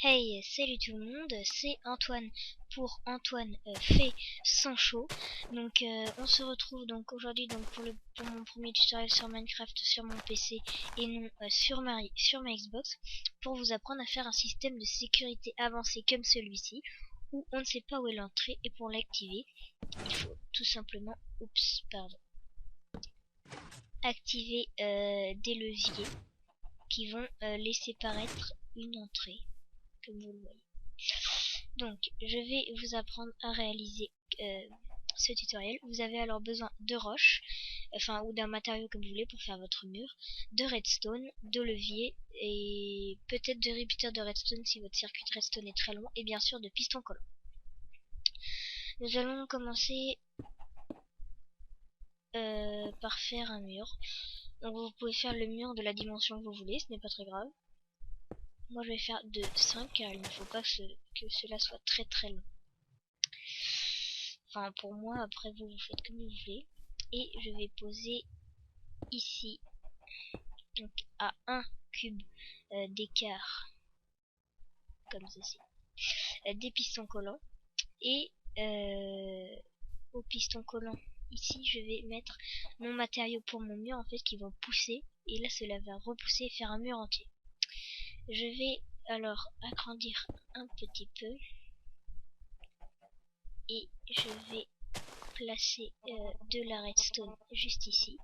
Hey, salut tout le monde, c'est Antoine pour Antoine fait sans chaud. Donc on se retrouve donc aujourd'hui pour mon premier tutoriel sur Minecraft sur mon PC et non sur ma Xbox, pour vous apprendre à faire un système de sécurité avancé comme celui-ci où on ne sait pas où est l'entrée, et pour l'activer il faut tout simplement activer des leviers qui vont laisser paraître une entrée, comme vous le voyez. Donc je vais vous apprendre à réaliser ce tutoriel. Vous avez alors besoin de roches, ou d'un matériau comme vous voulez pour faire votre mur, de redstone, de levier et peut-être de repeater de redstone si votre circuit de redstone est très long, et bien sûr de piston collant. Nous allons commencer par faire un mur. Donc vous pouvez faire le mur de la dimension que vous voulez, ce n'est pas très grave. Moi je vais faire de 5 car il ne faut pas que cela soit très très long. Enfin pour moi, après vous faites comme vous voulez. Et je vais poser ici, donc à 1 cube d'écart, comme ceci, des pistons collants. Et au piston collant ici je vais mettre mon matériau pour mon mur en fait, qui vont pousser, et là cela va repousser et faire un mur entier. Je vais alors agrandir un petit peu et je vais placer de la redstone juste ici,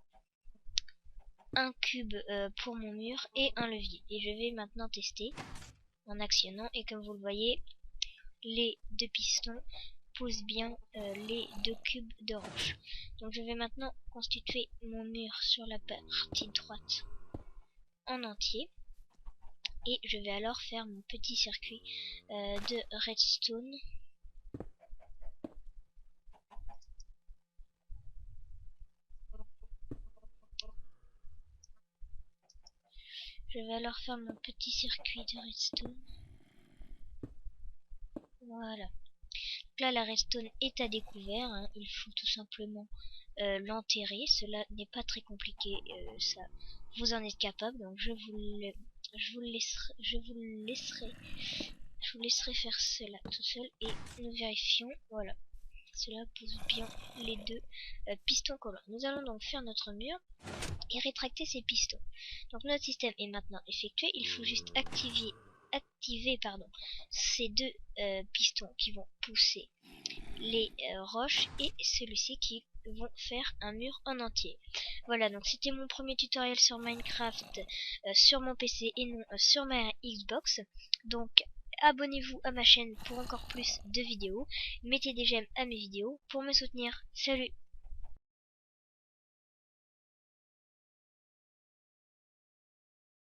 un cube pour mon mur et un levier. Et je vais maintenant tester en actionnant, et comme vous le voyez, les deux pistons poussent bien les deux cubes de roche. Donc je vais maintenant constituer mon mur sur la partie droite en entier, et je vais alors faire mon petit circuit de redstone. Je vais alors faire mon petit circuit de redstone. Voilà. Donc là la redstone est à découvert, hein. Il faut tout simplement l'enterrer. Cela n'est pas très compliqué, ça vous en êtes capable. Donc je vous laisserai faire cela tout seul, et nous vérifions. Voilà, cela pousse bien les deux pistons collants. Nous allons donc faire notre mur et rétracter ces pistons. Donc notre système est maintenant effectué. Il faut juste activer ces deux pistons qui vont pousser les roches, et celui-ci qui vont faire un mur en entier. Voilà, donc c'était mon premier tutoriel sur Minecraft sur mon PC et non sur ma Xbox. Donc abonnez-vous à ma chaîne pour encore plus de vidéos, mettez des j'aime à mes vidéos pour me soutenir. Salut!